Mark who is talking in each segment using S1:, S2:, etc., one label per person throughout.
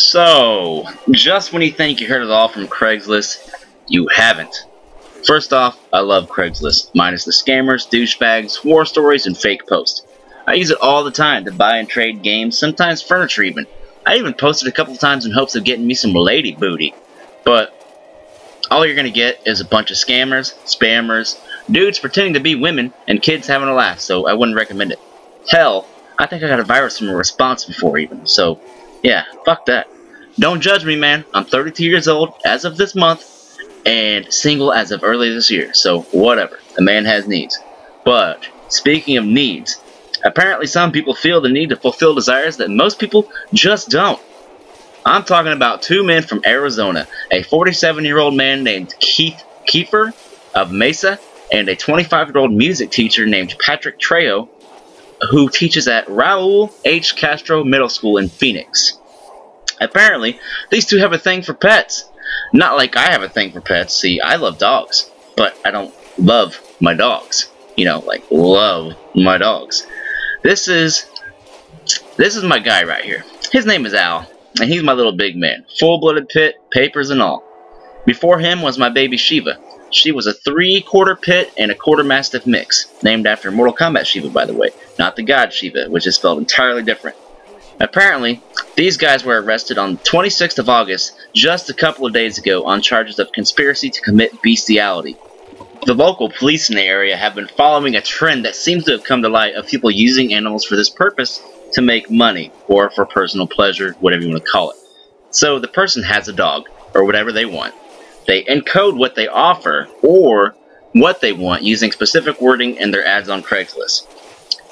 S1: So, just when you think you heard it all from Craigslist, you haven't. First off, I love Craigslist, minus the scammers, douchebags, war stories, and fake posts. I use it all the time to buy and trade games, sometimes furniture even. I even posted a couple times in hopes of getting me some lady booty. But all you're gonna get is a bunch of scammers, spammers, dudes pretending to be women, and kids having a laugh, so I wouldn't recommend it. Hell, I think I got a virus from a response before even, so yeah, fuck that. Don't judge me, man. I'm 32 years old as of this month, and single as of early this year, so whatever. The man has needs. But, speaking of needs, apparently some people feel the need to fulfill desires that most people just don't. I'm talking about two men from Arizona, a 47-year-old man named Kiefer of Mesa, and a 25-year-old music teacher named Patrick Trejo, who teaches at Raul H. Castro Middle School in Phoenix. Apparently, these two have a thing for pets. Not like I have a thing for pets. See, I love dogs, but I don't love my dogs. You know, like, love my dogs. This is my guy right here. His name is Al, and he's my little big man. Full-blooded pit, papers and all. Before him was my baby Shiva. She was a 3/4 pit and a quarter mastiff mix, named after Mortal Kombat Shiva, by the way, not the god Shiva, which is spelled entirely different. Apparently, these guys were arrested on the 26th of August, just a couple of days ago, on charges of conspiracy to commit bestiality. The local police in the area have been following a trend that seems to have come to light of people using animals for this purpose to make money, or for personal pleasure, whatever you want to call it. So the person has a dog, or whatever they want. They encode what they offer, or what they want, using specific wording in their ads on Craigslist.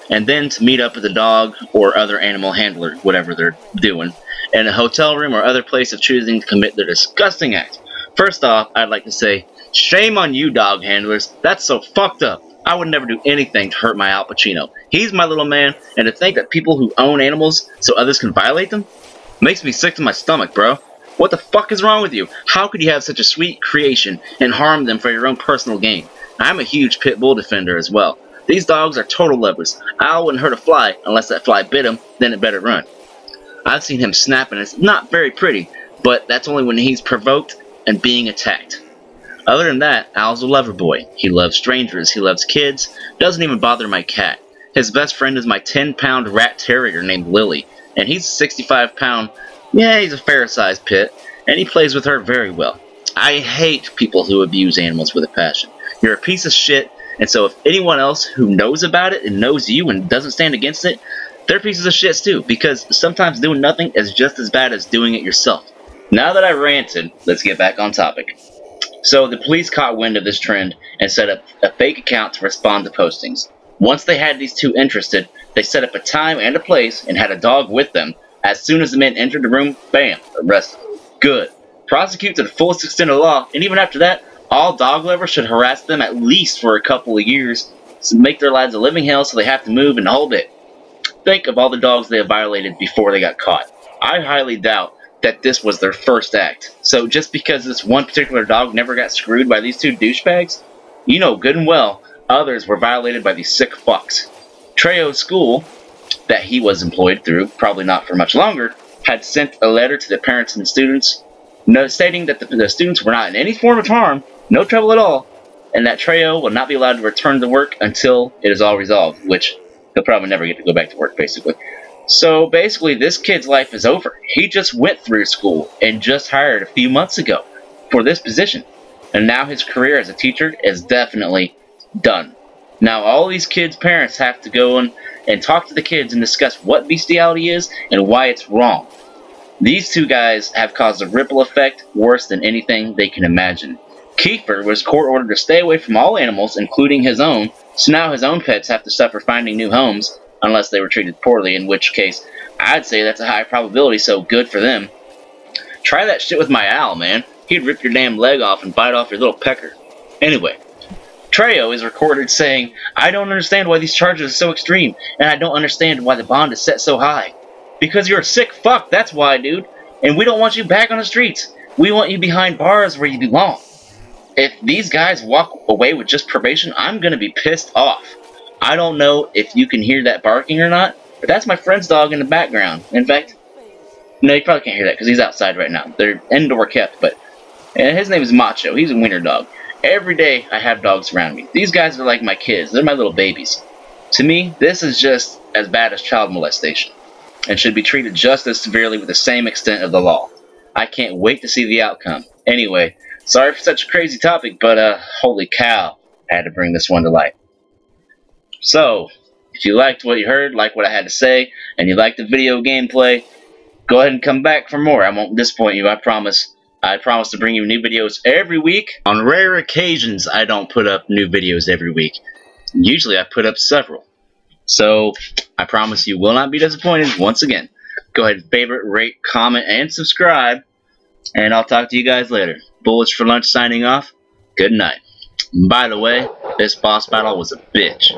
S1: And then to meet up with the dog or other animal handler, whatever they're doing, in a hotel room or other place of choosing to commit their disgusting act. First off, I'd like to say, shame on you dog handlers, that's so fucked up. I would never do anything to hurt my Al Pacino. He's my little man, and to think that people who own animals so others can violate them, makes me sick to my stomach, bro. What the fuck is wrong with you? How could you have such a sweet creation and harm them for your own personal gain? I'm a huge pit bull defender as well. These dogs are total lovers. Al wouldn't hurt a fly unless that fly bit him, then it better run. I've seen him snap and it's not very pretty, but that's only when he's provoked and being attacked. Other than that, Al's a lover boy. He loves strangers, he loves kids, doesn't even bother my cat. His best friend is my 10-pound rat terrier named Lily, and he's a 65-pound, yeah, he's a fair-sized pit, and he plays with her very well. I hate people who abuse animals with a passion. You're a piece of shit. And so if anyone else who knows about it and knows you and doesn't stand against it, they're pieces of shit too, because sometimes doing nothing is just as bad as doing it yourself. Now that I ranted, let's get back on topic. So the police caught wind of this trend and set up a fake account to respond to postings. Once they had these two interested, they set up a time and a place and had a dog with them. As soon as the men entered the room, bam, arrested. Good. Prosecute to the fullest extent of the law, and even after that, all dog lovers should harass them at least for a couple of years to make their lives a living hell so they have to move and the whole bit. Think of all the dogs they have violated before they got caught. I highly doubt that this was their first act. So just because this one particular dog never got screwed by these two douchebags, you know good and well others were violated by these sick fucks. Trejo's school, that he was employed through, probably not for much longer, had sent a letter to the parents and students stating that the students were not in any form of harm, no trouble at all, and that Trejo will not be allowed to return to work until it is all resolved, which he'll probably never get to go back to work, basically. So basically, this kid's life is over. He just went through school and just hired a few months ago for this position, and now his career as a teacher is definitely done. Now all these kids' parents have to go in and talk to the kids and discuss what bestiality is and why it's wrong. These two guys have caused a ripple effect worse than anything they can imagine. Kiefer was court-ordered to stay away from all animals, including his own, so now his own pets have to suffer finding new homes, unless they were treated poorly, in which case, I'd say that's a high probability, so good for them. Try that shit with my Al, man. He'd rip your damn leg off and bite off your little pecker. Anyway, Trejo is recorded saying, "I don't understand why these charges are so extreme, and I don't understand why the bond is set so high. Because you're a sick fuck, that's why, dude. And we don't want you back on the streets. We want you behind bars where you belong." If these guys walk away with just probation, I'm gonna be pissed off. I don't know if you can hear that barking or not, but that's my friend's dog in the background. In fact, no, you probably can't hear that because he's outside right now. They're indoor kept, but his name is Macho. He's a wiener dog. Every day I have dogs around me. These guys are like my kids. They're my little babies. To me, this is just as bad as child molestation and should be treated just as severely with the same extent of the law. I can't wait to see the outcome. Anyway, sorry for such a crazy topic, but holy cow, I had to bring this one to light. So, if you liked what you heard, like what I had to say, and you liked the video gameplay, go ahead and come back for more. I won't disappoint you, I promise. I promise to bring you new videos every week. On rare occasions, I don't put up new videos every week. Usually I put up several. So, I promise you will not be disappointed once again. Go ahead and favorite, rate, comment, and subscribe. And I'll talk to you guys later. Bullets for Lunch signing off. Good night. By the way, this boss battle was a bitch.